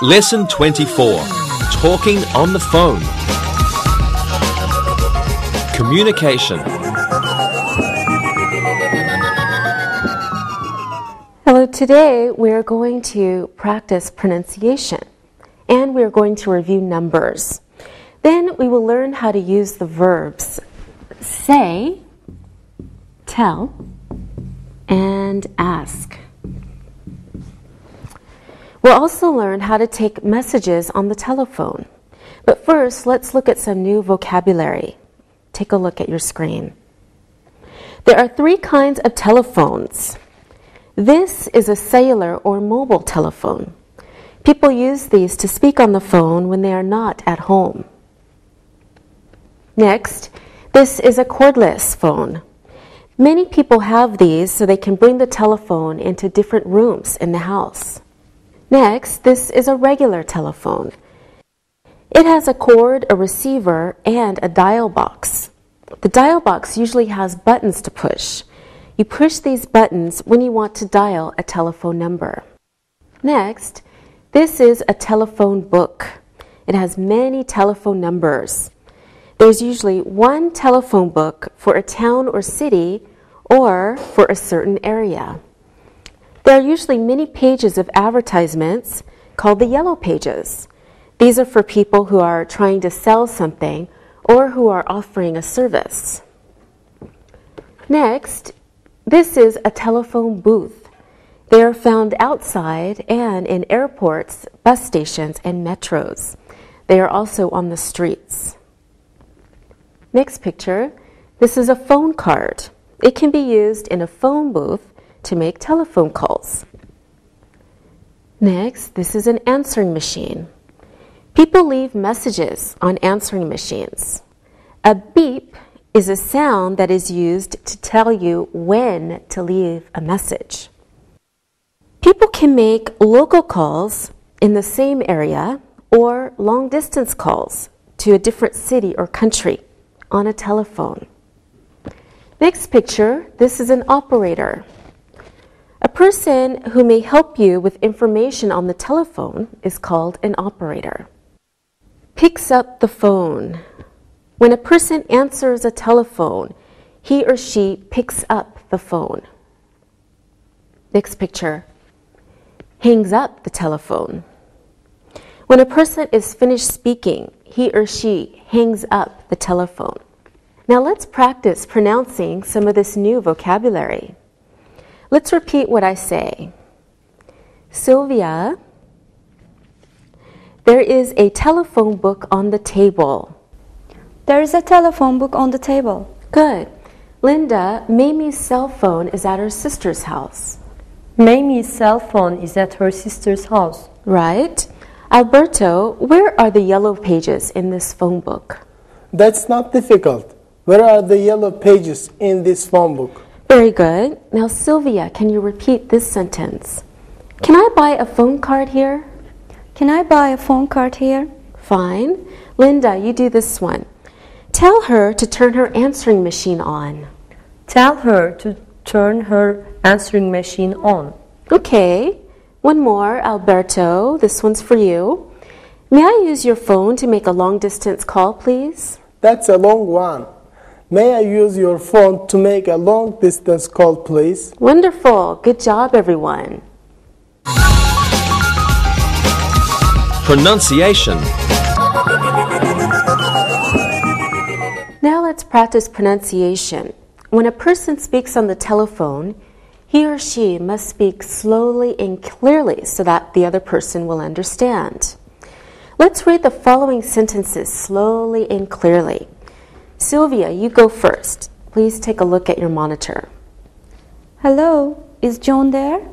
Lesson 24. Talking on the phone. Communication. Hello, today we are going to practice pronunciation and we are going to review numbers. Then we will learn how to use the verbs say, tell, and ask. We'll also learn how to take messages on the telephone. But first, let's look at some new vocabulary. Take a look at your screen. There are 3 kinds of telephones. This is a cellular or mobile telephone. People use these to speak on the phone when they are not at home. Next, this is a cordless phone. Many people have these so they can bring the telephone into different rooms in the house. Next, this is a regular telephone. It has a cord, a receiver, and a dial box. The dial box usually has buttons to push. You push these buttons when you want to dial a telephone number. Next, this is a telephone book. It has many telephone numbers. There's usually one telephone book for a town or city or for a certain area. There are usually many pages of advertisements called the yellow pages. These are for people who are trying to sell something or who are offering a service. Next, this is a telephone booth. They are found outside and in airports, bus stations, and metros. They are also on the streets. Next picture, this is a phone card. It can be used in a phone booth to make telephone calls. Next, this is an answering machine. People leave messages on answering machines. A beep is a sound that is used to tell you when to leave a message. People can make local calls in the same area or long-distance calls to a different city or country on a telephone. Next picture, this is an operator. A person who may help you with information on the telephone is called an operator. Picks up the phone. When a person answers a telephone, he or she picks up the phone. Next picture. Hangs up the telephone. When a person is finished speaking, he or she hangs up the telephone. Now let's practice pronouncing some of this new vocabulary. Let's repeat what I say. Sylvia, there is a telephone book on the table. There is a telephone book on the table. Good. Linda, Mamie's cell phone is at her sister's house. Mamie's cell phone is at her sister's house. Right. Alberto, where are the yellow pages in this phone book? That's not difficult. Where are the yellow pages in this phone book? Very good. Now, Sylvia, can you repeat this sentence? Can I buy a phone card here? Can I buy a phone card here? Fine. Linda, you do this one. Tell her to turn her answering machine on. Tell her to turn her answering machine on. Okay. One more, Alberto. This one's for you. May I use your phone to make a long-distance call, please? That's a long one. May I use your phone to make a long-distance call, please? Wonderful. Good job, everyone. Pronunciation. Now let's practice pronunciation. When a person speaks on the telephone, he or she must speak slowly and clearly so that the other person will understand. Let's read the following sentences slowly and clearly. Sylvia, you go first. Please take a look at your monitor. Hello, is John there?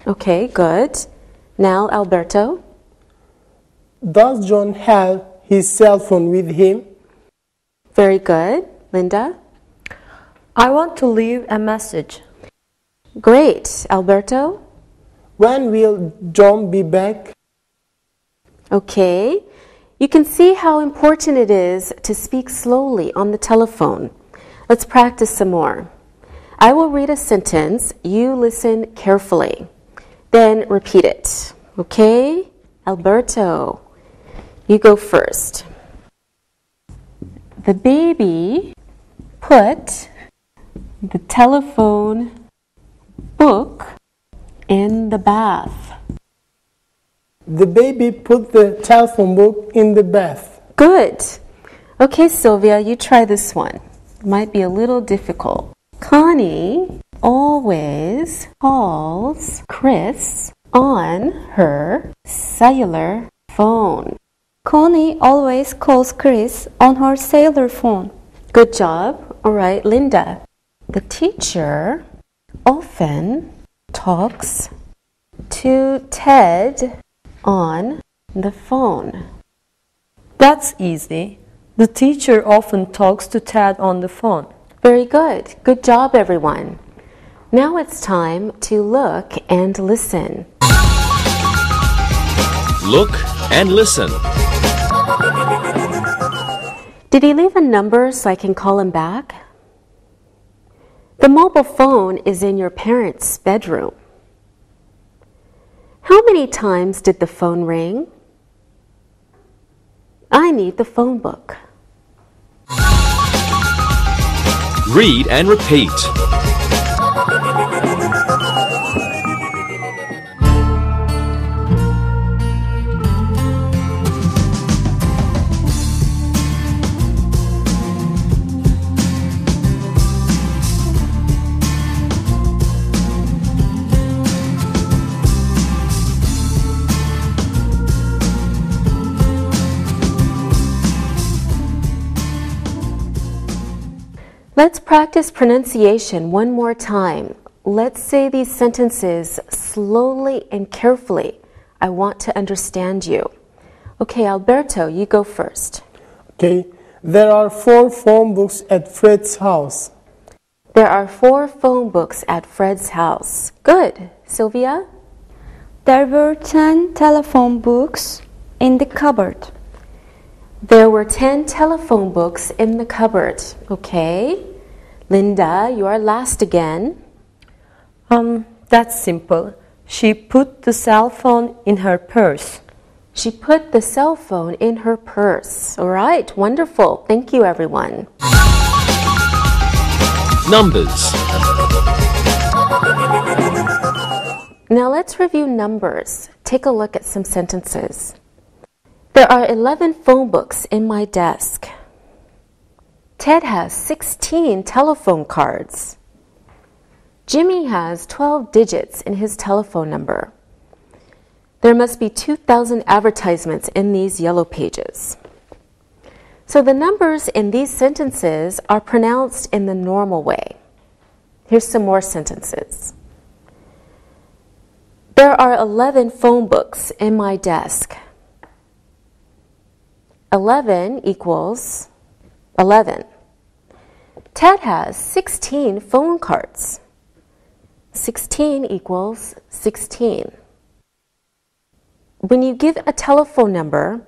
Okay, good. Now, Alberto. Does John have his cell phone with him? Very good. Linda. I want to leave a message. Great. Alberto. When will John be back? Okay. You can see how important it is to speak slowly on the telephone. Let's practice some more. I will read a sentence. You listen carefully. Then repeat it. Okay? Alberto, you go first. The baby put the telephone book in the bath. The baby put the telephone book in the bath. Good. Okay, Sylvia, you try this one. It might be a little difficult. Connie always calls Chris on her cellular phone. Connie always calls Chris on her cellular phone. Good job. All right, Linda. The teacher often talks to Ted on the phone. That's easy. The teacher often talks to Ted on the phone. Very good. Good job, everyone. Now it's time to look and listen. Look and listen. Did he leave a number so I can call him back? The mobile phone is in your parents' bedroom. How many times did the phone ring? I need the phone book. Read and repeat. Let's practice pronunciation one more time. Let's say these sentences slowly and carefully. I want to understand you. Okay, Alberto, you go first. Okay. There are 4 phone books at Fred's house. There are 4 phone books at Fred's house. Good. Sylvia? There were 10 telephone books in the cupboard. There were 10 telephone books in the cupboard. Okay. Linda, you are last again. That's simple. She put the cell phone in her purse. She put the cell phone in her purse. All right. Wonderful. Thank you, everyone. Numbers. Now let's review numbers. Take a look at some sentences. There are 11 phone books in my desk. Ted has 16 telephone cards. Jimmy has 12 digits in his telephone number. There must be 2,000 advertisements in these yellow pages. So the numbers in these sentences are pronounced in the normal way. Here's some more sentences. There are 11 phone books in my desk. 11 equals 11. Ted has 16 phone cards. 16 equals 16. When you give a telephone number,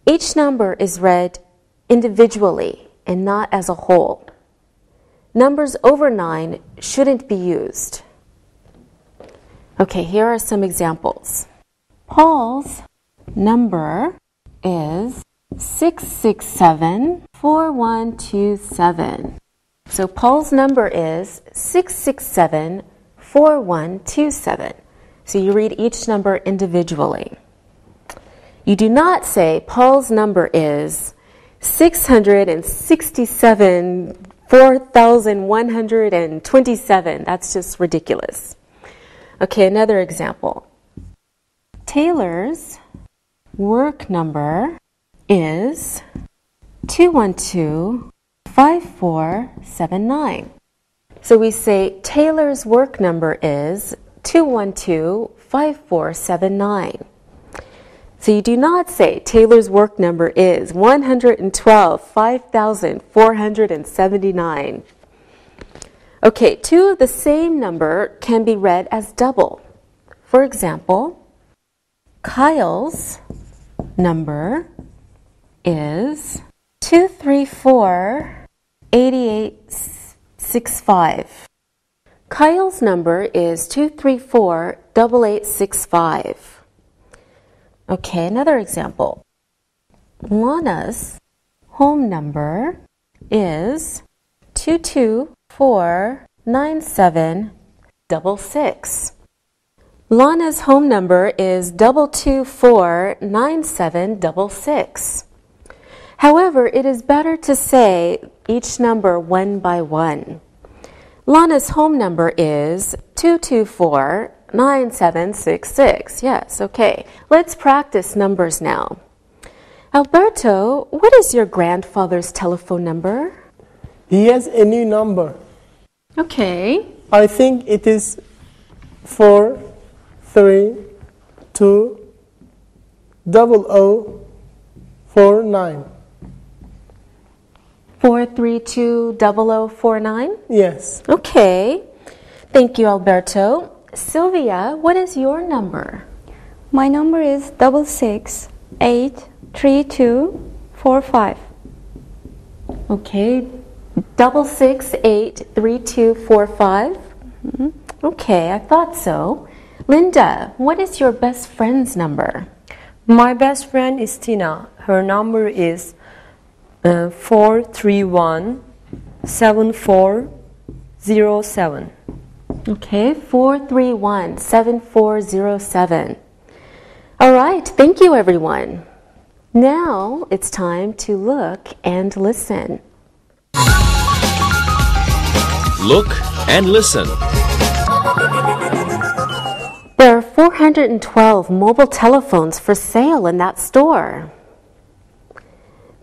each number is read individually and not as a whole. Numbers over 9 shouldn't be used. Okay, here are some examples. Paul's number is 667-4127. So Paul's number is 667-4127. So you read each number individually. You do not say Paul's number is 667-4127. That's just ridiculous. Okay, another example. Taylor's work number is 212-5479. So we say Taylor's work number is 212-5479. So you do not say Taylor's work number is 112-5479. Okay, 2 of the same number can be read as double. For example, Kyle's number is 234-8865. Kyle's number is 234-8865. Okay, another example. Lana's home number is 2249766. Lana's home number is 2249766. However, it is better to say each number one by one. Lana's home number is 2249766. Yes, okay. Let's practice numbers now. Alberto, what is your grandfather's telephone number? He has a new number. Okay. I think it is 4320049. 4320049? Yes. Okay. Thank you, Alberto. Sylvia, what is your number? My number is 6683245. Okay. 6683245? Okay, I thought so. Linda, what is your best friend's number? My best friend is Tina. Her number is 431-7407. Okay, 431-7407. All right, thank you, everyone. Now it's time to look and listen. Look and listen. There are 412 mobile telephones for sale in that store.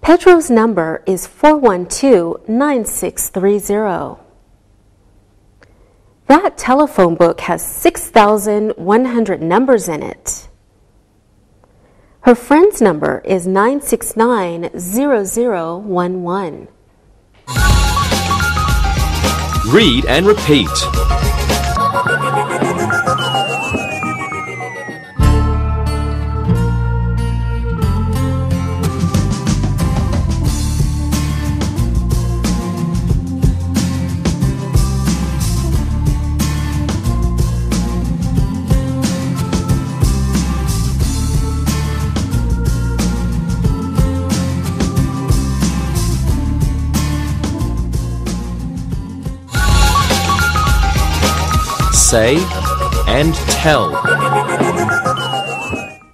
Pedro's number is 412-9630. That telephone book has 6,100 numbers in it. Her friend's number is 969-0011. Read and repeat. Say and tell.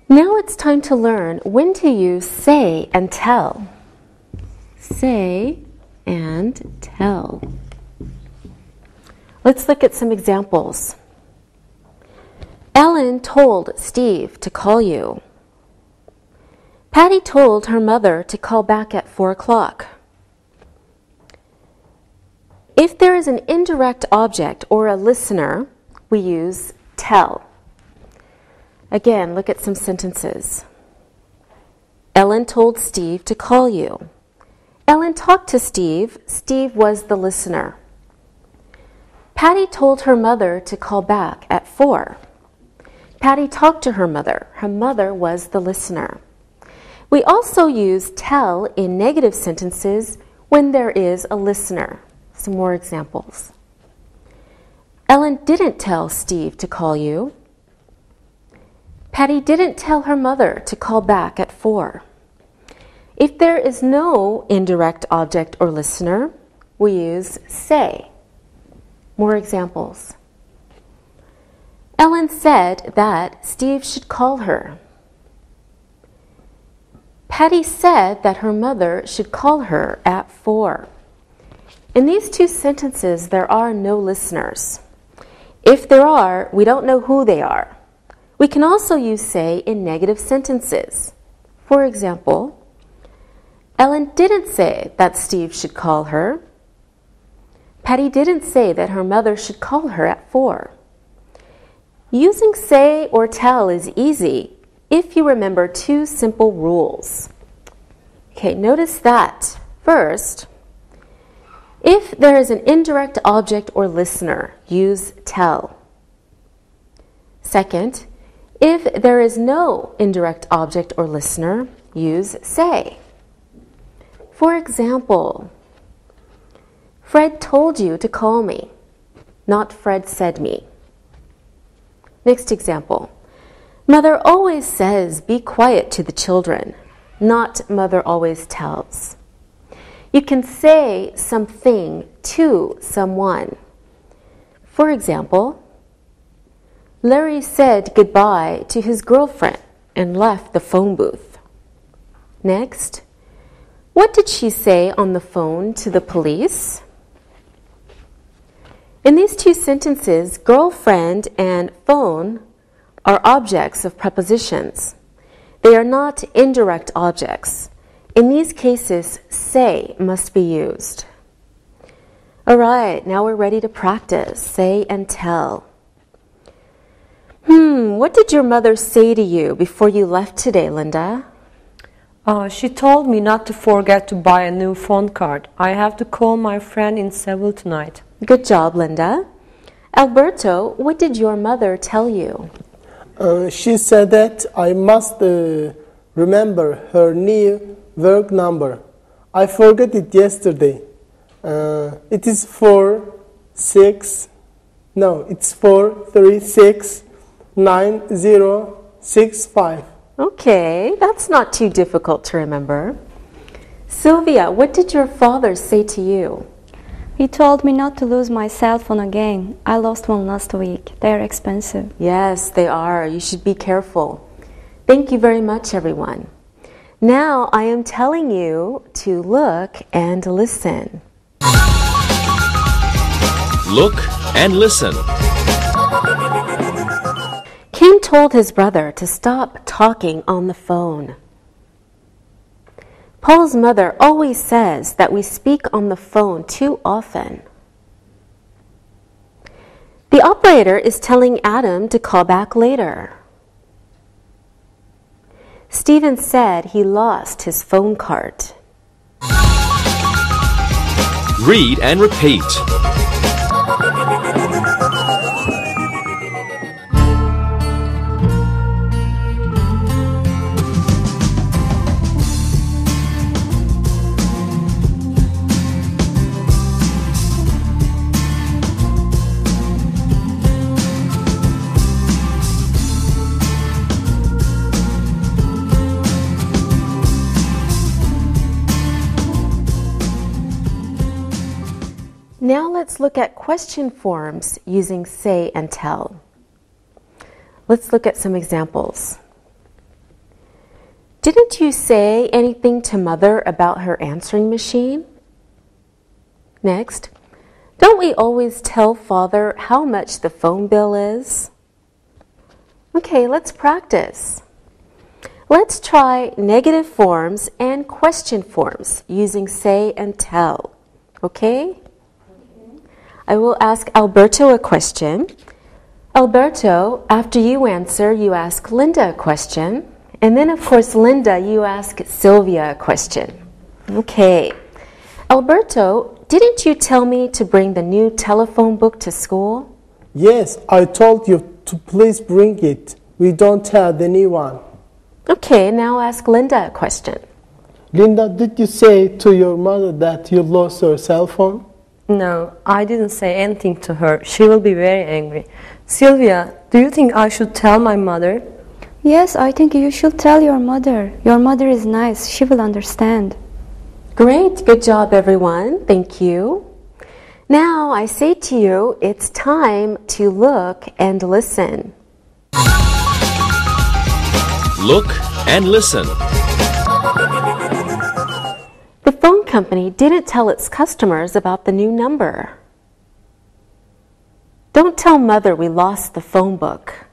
Now it's time to learn when to use say and tell. Say and tell. Let's look at some examples. Ellen told Steve to call you. Patty told her mother to call back at 4 o'clock. If there is an indirect object or a listener, we use tell. Again, look at some sentences. Ellen told Steve to call you. Ellen talked to Steve. Steve was the listener. Patty told her mother to call back at 4. Patty talked to her mother. Her mother was the listener. We also use tell in negative sentences when there is a listener. Some more examples. Ellen didn't tell Steve to call you. Patty didn't tell her mother to call back at 4. If there is no indirect object or listener, we use say. More examples. Ellen said that Steve should call her. Patty said that her mother should call her at 4. In these two sentences, there are no listeners. If there are, we don't know who they are. We can also use say in negative sentences. For example, Ellen didn't say that Steve should call her. Patty didn't say that her mother should call her at 4. Using say or tell is easy if you remember two simple rules. Okay, notice that. First, if there is an indirect object or listener, use tell. Second, if there is no indirect object or listener, use say. For example, Fred told you to call me, not Fred said me. Next example, Mother always says, be quiet to the children, not mother always tells. You can say something to someone. For example, Larry said goodbye to his girlfriend and left the phone booth. Next, what did she say on the phone to the police? In these two sentences, girlfriend and phone are objects of prepositions. They are not indirect objects. In these cases, say must be used. All right, now we're ready to practice say and tell. What did your mother say to you before you left today, Linda? She told me not to forget to buy a new phone card. I have to call my friend in Seoul tonight. Good job, Linda. Alberto, what did your mother tell you? She said that I must remember her new work number. I forgot it yesterday. It is 4369065. Okay, that's not too difficult to remember. Sylvia, what did your father say to you? He told me not to lose my cell phone again. I lost one last week. They're expensive. Yes, they are. You should be careful. Thank you very much, everyone. Now I am telling you to look and listen. Look and listen. Kim told his brother to stop talking on the phone. Paul's mother always says that we speak on the phone too often. The operator is telling Adam to call back later. Stephen said he lost his phone card. Read and repeat. Now let's look at question forms using say and tell. Let's look at some examples. Didn't you say anything to Mother about her answering machine? Next, don't we always tell Father how much the phone bill is? Okay, let's practice. Let's try negative forms and question forms using say and tell. Okay? I will ask Alberto a question. Alberto, after you answer, you ask Linda a question. And then, of course, Linda, you ask Sylvia a question. Okay. Alberto, didn't you tell me to bring the new telephone book to school? Yes, I told you to please bring it. We don't have the new one. Okay, now ask Linda a question. Linda, did you say to your mother that you lost your cell phone? No, I didn't say anything to her. She will be very angry. Sylvia, do you think I should tell my mother? Yes, I think you should tell your mother. Your mother is nice. She will understand. Great, good job, everyone. Thank you. Now I say to you, it's time to look and listen. Look and listen. The phone company didn't tell its customers about the new number. Don't tell Mother we lost the phone book.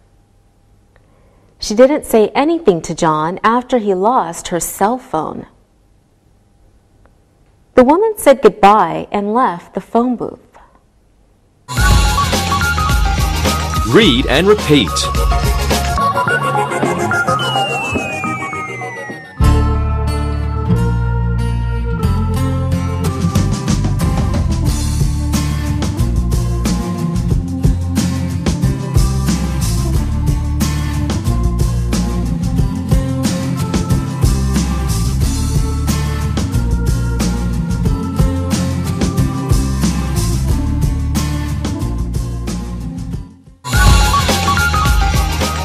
She didn't say anything to John after he lost her cell phone. The woman said goodbye and left the phone booth. Read and repeat.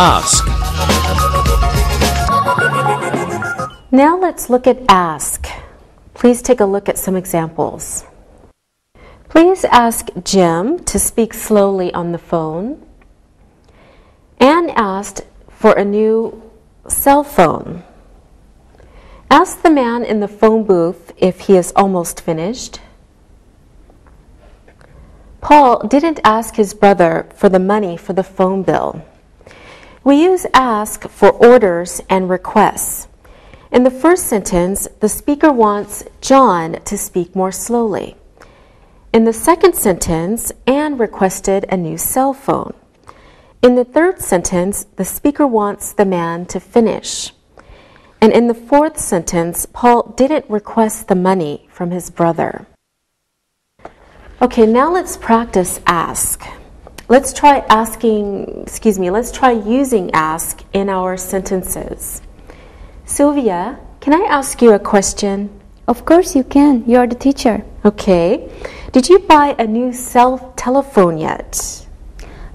Ask. Now let's look at ask. Please take a look at some examples. Please ask Jim to speak slowly on the phone. Anne asked for a new cell phone. Ask the man in the phone booth if he is almost finished. Paul didn't ask his brother for the money for the phone bill. We use ask for orders and requests. In the first sentence, the speaker wants John to speak more slowly. In the second sentence, Anne requested a new cell phone. In the third sentence, the speaker wants the man to finish. And in the fourth sentence, Paul didn't request the money from his brother. Okay, now let's practice ask. Let's try using ask in our sentences. Sylvia, can I ask you a question? Of course you can. You're the teacher. Okay. Did you buy a new cell telephone yet?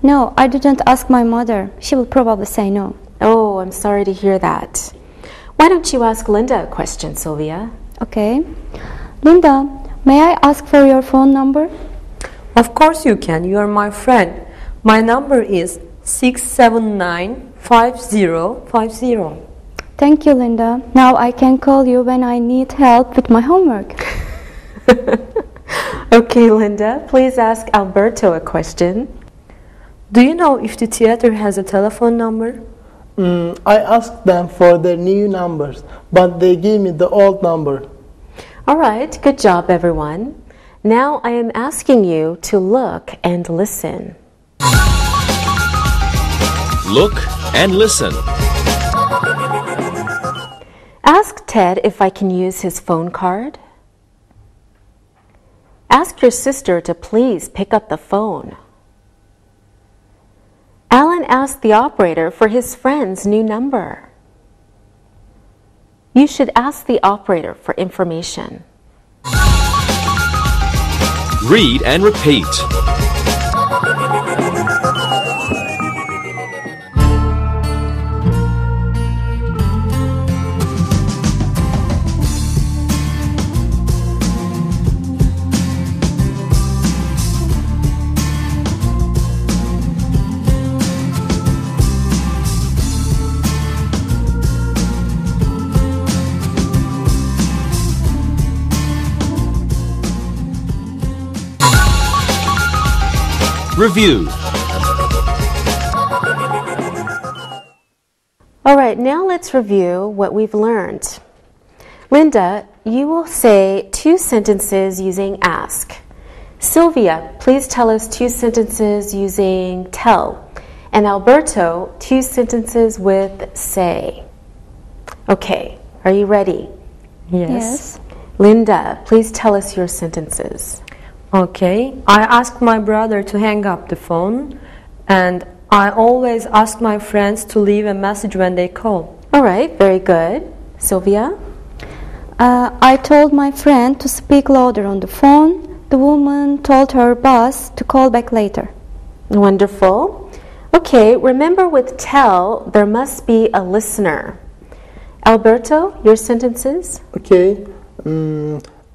No, I didn't ask my mother. She will probably say no. Oh, I'm sorry to hear that. Why don't you ask Linda a question, Sylvia? Okay. Linda, may I ask for your phone number? Of course you can. You are my friend. My number is 679-5050. Thank you, Linda. Now I can call you when I need help with my homework. Okay, Linda, please ask Alberto a question. Do you know if the theater has a telephone number? I asked them for their new numbers, but they gave me the old number. All right, good job, everyone. Now I am asking you to look and listen. Look and listen. Ask Ted if I can use his phone card. Ask your sister to please pick up the phone. Alan asked the operator for his friend's new number. You should ask the operator for information. Read and repeat. Review. All right, now let's review what we've learned. Linda, you will say 2 sentences using ask. Sylvia, please tell us 2 sentences using tell. And Alberto, 2 sentences with say. Okay, are you ready? Yes. Linda, please tell us your sentences. Okay. I asked my brother to hang up the phone, and I always ask my friends to leave a message when they call. All right, very good. Sylvia? I told my friend to speak louder on the phone. The woman told her boss to call back later. Wonderful. Okay, remember with tell, there must be a listener. Alberto, your sentences? Okay.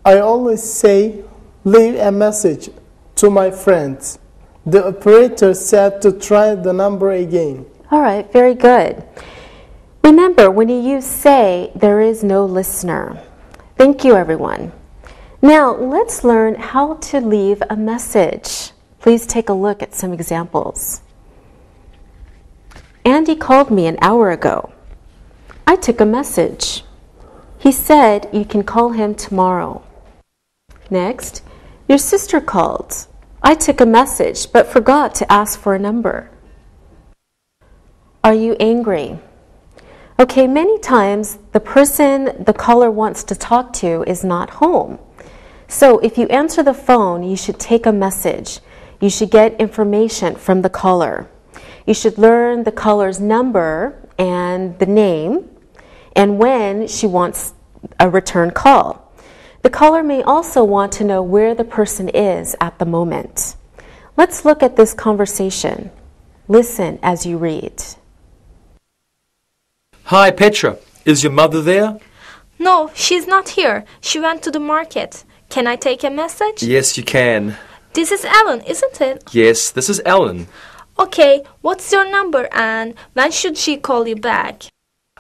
I always say, leave a message to my friends. The operator said to try the number again. All right, very good. Remember, when you use say, there is no listener. Thank you, everyone. Now, let's learn how to leave a message. Please take a look at some examples. Andy called me an hour ago. I took a message. He said you can call him tomorrow. Next, your sister called. I took a message but forgot to ask for a number. Are you angry? Okay, many times the person the caller wants to talk to is not home. So if you answer the phone, you should take a message. You should get information from the caller. You should learn the caller's number and the name and when she wants a return call. The caller may also want to know where the person is at the moment. Let's look at this conversation. Listen as you read. Hi, Petra. Is your mother there? No, she's not here. She went to the market. Can I take a message? Yes, you can. This is Ellen, isn't it? Yes, this is Ellen. Okay, what's your number and when should she call you back?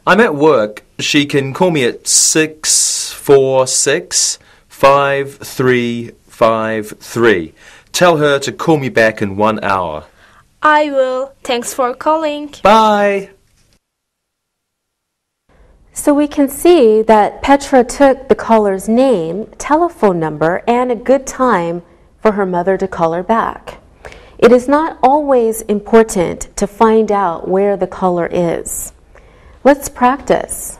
I'm at work. She can call me at 646-5353. Tell her to call me back in 1 hour. I will. Thanks for calling. Bye! So we can see that Petra took the caller's name, telephone number, and a good time for her mother to call her back. It is not always important to find out where the caller is. Let's practice.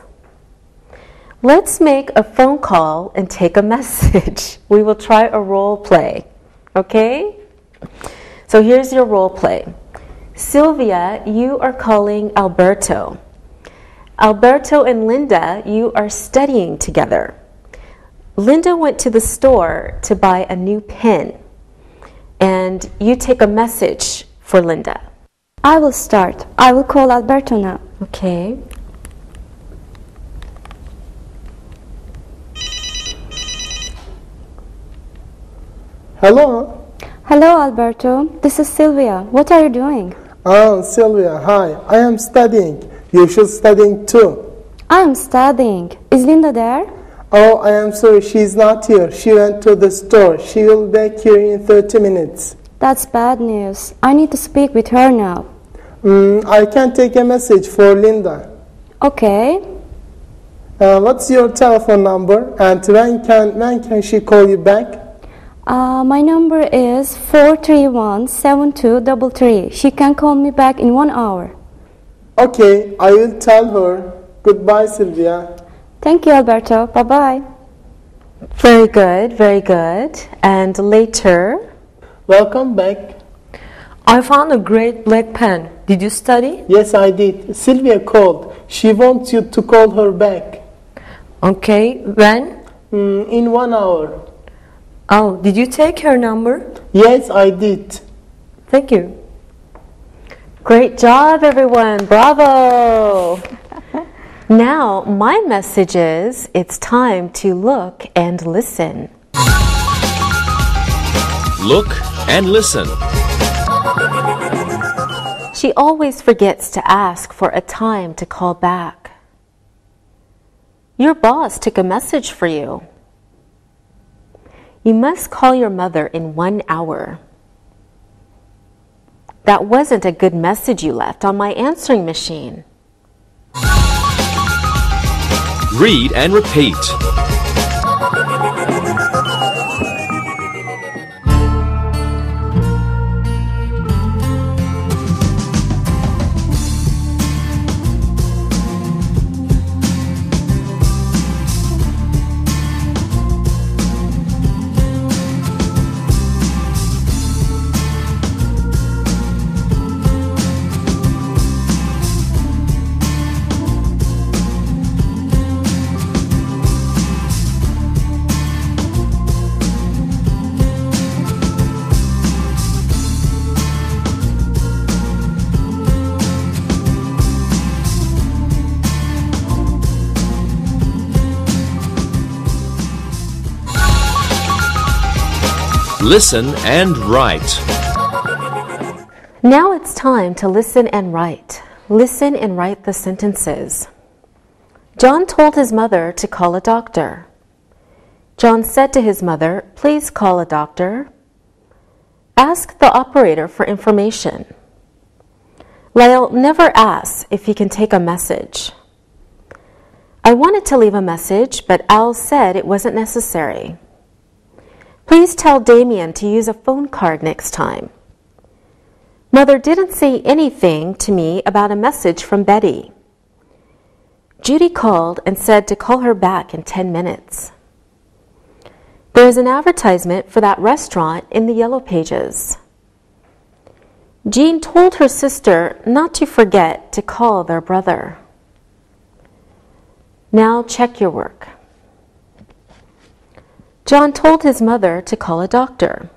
Let's make a phone call and take a message. We will try a role play. Okay? So here's your role play. Sylvia, you are calling Alberto. Alberto and Linda, you are studying together. Linda went to the store to buy a new pen. And you take a message for Linda. I will start. I will call Alberto now. Okay. Hello? Hello, Alberto. This is Sylvia. What are you doing? Oh, Sylvia, hi. I am studying. You should studying too. I am studying. Is Linda there? Oh, I am sorry, she's not here. She went to the store. She will be back here in 30 minutes. That's bad news. I need to speak with her now. I can take a message for Linda. Okay. What's your telephone number and when can she call you back? My number is 431-7233. She can call me back in 1 hour. Okay, I will tell her. Goodbye, Sylvia. Thank you, Alberto. Bye-bye. Very good, very good. And later, Welcome back. I found a great black pen. Did you study? Yes, I did. Sylvia called. She wants you to call her back. Okay, when? In 1 hour. Oh, did you take her number? Yes, I did. Thank you. great job, everyone. Bravo. Now, my message is it's time to look and listen. Look and listen. She always forgets to ask for a time to call back. Your boss took a message for you. You must call your mother in 1 hour. That wasn't a good message you left on my answering machine. Read and repeat. Listen and write. Now it's time to listen and write. Listen and write the sentences. John told his mother to call a doctor. John said to his mother, "Please call a doctor." Ask the operator for information. Lyle never asks if he can take a message. I wanted to leave a message, but Al said it wasn't necessary. Please tell Damien to use a phone card next time. Mother didn't say anything to me about a message from Betty. Judy called and said to call her back in 10 minutes. There is an advertisement for that restaurant in the Yellow Pages. Jean told her sister not to forget to call their brother. Now check your work. John told his mother to call a doctor.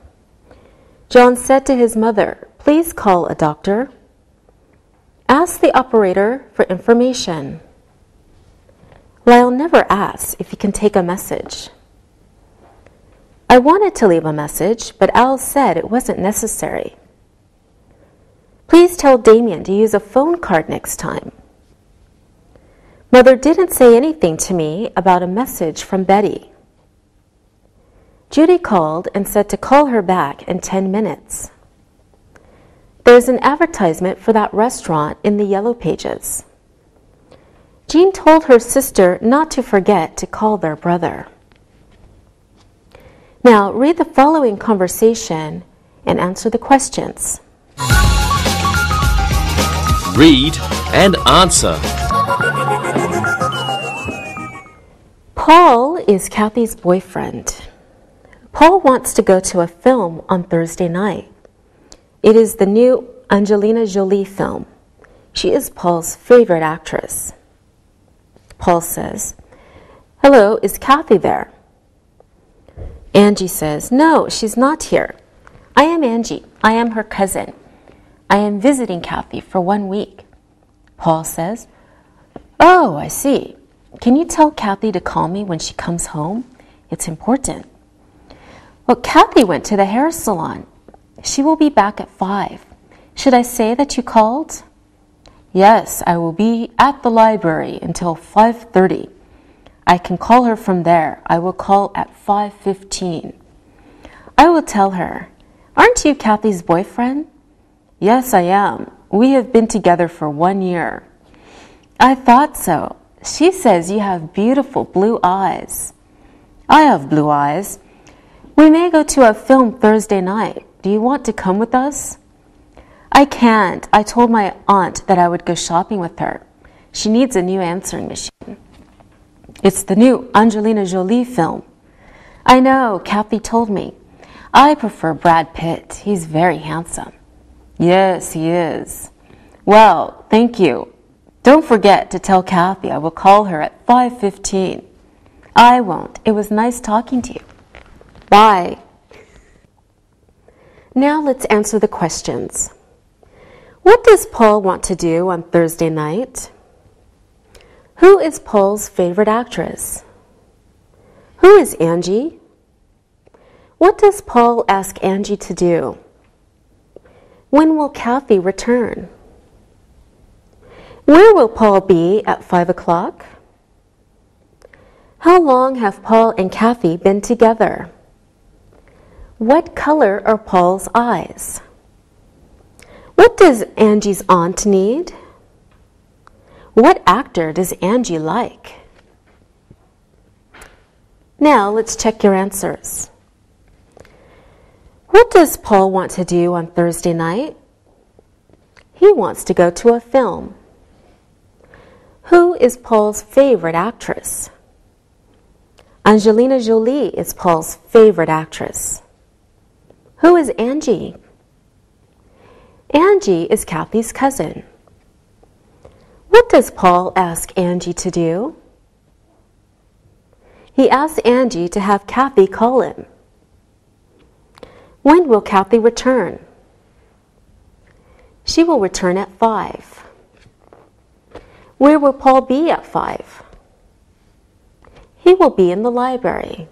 John said to his mother, "Please call a doctor." Ask the operator for information. Lyle never asks if he can take a message. I wanted to leave a message, but Al said it wasn't necessary. Please tell Damien to use a phone card next time. Mother didn't say anything to me about a message from Betty. Judy called and said to call her back in 10 minutes. There's an advertisement for that restaurant in the Yellow Pages. Jean told her sister not to forget to call their brother. Now read the following conversation and answer the questions. Read and answer. Paul is Kathy's boyfriend. Paul wants to go to a film on Thursday night. It is the new Angelina Jolie film. She is Paul's favorite actress. Paul says, "Hello, is Kathy there?" Angie says, "No, she's not here. I am Angie. I am her cousin. I am visiting Kathy for 1 week." Paul says, "Oh, I see. Can you tell Kathy to call me when she comes home? It's important." Well, Kathy went to the hair salon. She will be back at 5. Should I say that you called? Yes, I will be at the library until 5:30. I can call her from there. I will call at 5:15. I will tell her, "Aren't you Kathy's boyfriend?" "Yes, I am. We have been together for 1 year." "I thought so. She says you have beautiful blue eyes." "I have blue eyes. We may go to a film Thursday night. Do you want to come with us?" "I can't. I told my aunt that I would go shopping with her. She needs a new answering machine." "It's the new Angelina Jolie film." "I know. Kathy told me. I prefer Brad Pitt. He's very handsome." "Yes, he is." "Well, thank you. Don't forget to tell Kathy I will call her at 5:15. "I won't. It was nice talking to you." Bye. Now let's answer the questions. What does Paul want to do on Thursday night? Who is Paul's favorite actress? Who is Angie? What does Paul ask Angie to do? When will Kathy return? Where will Paul be at 5 o'clock? How long have Paul and Kathy been together? What color are Paul's eyes? What does Angie's aunt need? What actor does Angie like? Now let's check your answers. What does Paul want to do on Thursday night? He wants to go to a film. Who is Paul's favorite actress? Angelina Jolie is Paul's favorite actress. Who is Angie? Angie is Kathy's cousin. What does Paul ask Angie to do? He asks Angie to have Kathy call him. When will Kathy return? She will return at 5. Where will Paul be at 5? He will be in the library.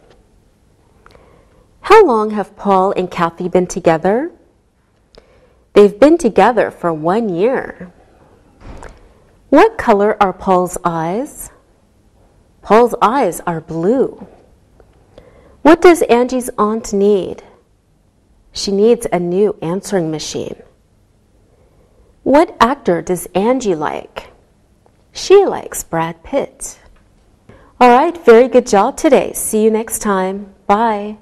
How long have Paul and Kathy been together? They've been together for 1 year. What color are Paul's eyes? Paul's eyes are blue. What does Angie's aunt need? She needs a new answering machine. What actor does Angie like? She likes Brad Pitt. All right, very good job today. See you next time. Bye.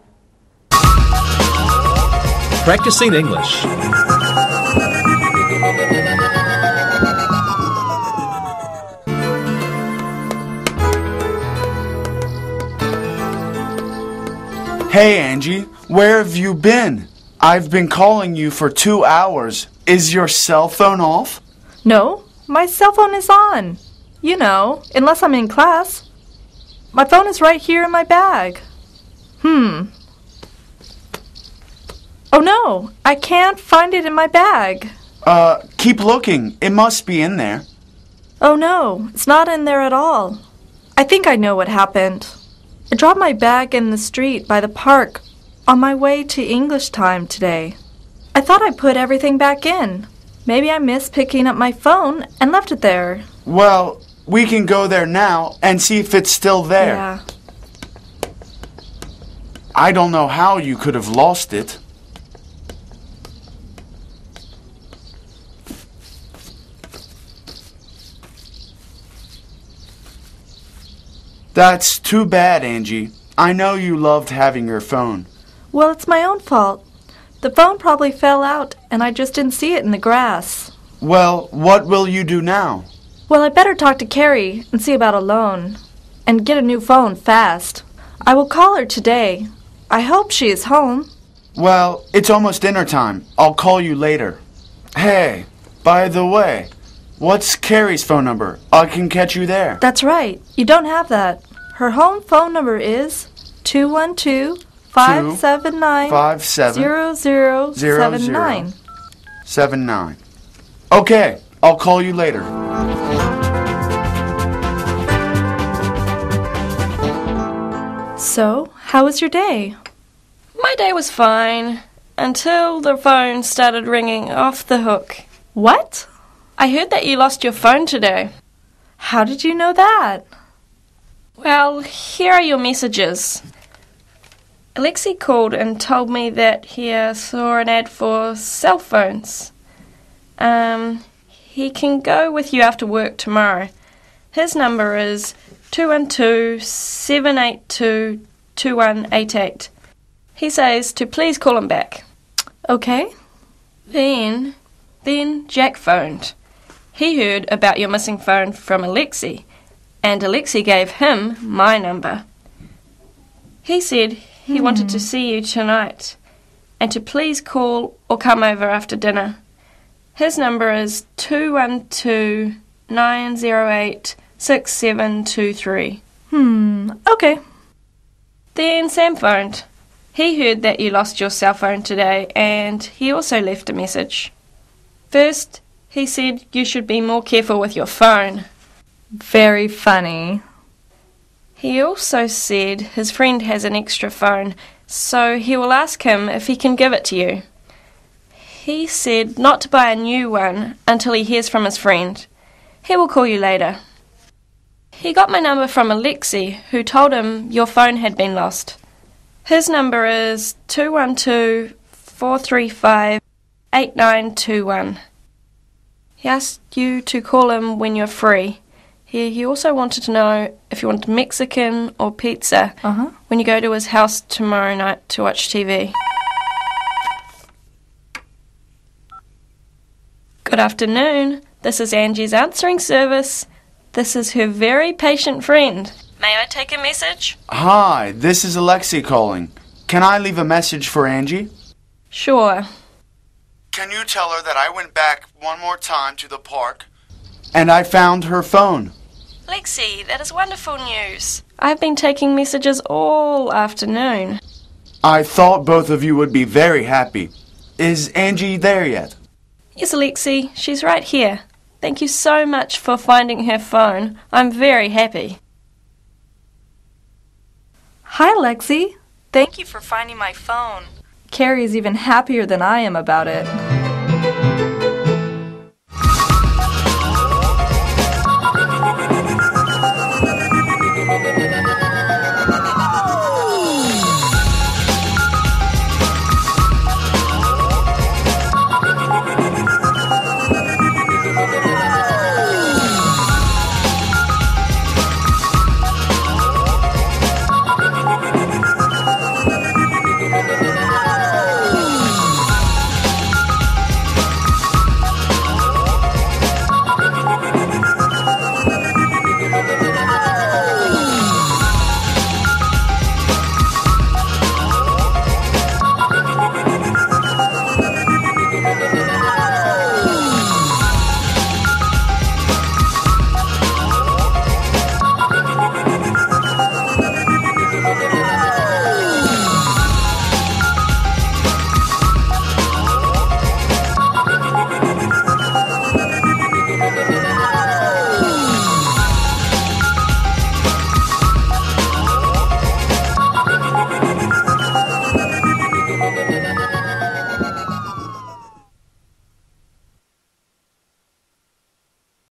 Practicing English. Hey Angie, where have you been? I've been calling you for 2 hours. Is your cell phone off? No, my cell phone is on. You know, unless I'm in class. My phone is right here in my bag. Oh no, I can't find it in my bag. Keep looking. It must be in there. Oh no, it's not in there at all. I think I know what happened. I dropped my bag in the street by the park on my way to English time today. I thought I put everything back in. Maybe I missed picking up my phone and left it there. Well, we can go there now and see if it's still there. Yeah. I don't know how you could have lost it. That's too bad, Angie. I know you loved having your phone. Well, it's my own fault. The phone probably fell out and I just didn't see it in the grass. Well, what will you do now? Well, I better talk to Carrie and see about a loan. And get a new phone fast. I will call her today. I hope she is home. Well, it's almost dinner time. I'll call you later. Hey, by the way, what's Carrie's phone number? I can catch you there. That's right. You don't have that. Her home phone number is 212-579-0079. 79. Okay, I'll call you later. So, how was your day? My day was fine until the phone started ringing off the hook. What? I heard that you lost your phone today. How did you know that? Well, here are your messages. Alexei called and told me that he saw an ad for cell phones. He can go with you after work tomorrow. His number is 212-782-2188. He says to please call him back. Okay. Then Jack phoned. He heard about your missing phone from Alexei, and Alexei gave him my number. He said he wanted to see you tonight, and to please call or come over after dinner. His number is 212-908-6723. Okay. Then Sam phoned. He heard that you lost your cell phone today, and he also left a message. First, he said you should be more careful with your phone. Very funny. He also said his friend has an extra phone, so he will ask him if he can give it to you. He said not to buy a new one until he hears from his friend. He will call you later. He got my number from Alexei, who told him your phone had been lost. His number is 212-435-8921. He asked you to call him when you're free. He also wanted to know if you want Mexican or pizza when you go to his house tomorrow night to watch TV. Good afternoon. This is Angie's answering service. This is her very patient friend. May I take a message? Hi, this is Alexei calling. Can I leave a message for Angie? Sure. Can you tell her that I went back one more time to the park and I found her phone? Lexi, that is wonderful news. I've been taking messages all afternoon. I thought both of you would be very happy. Is Angie there yet? Yes, Lexi, she's right here. Thank you so much for finding her phone. I'm very happy. Hi, Lexi. Thank you for finding my phone. Carrie's even happier than I am about it.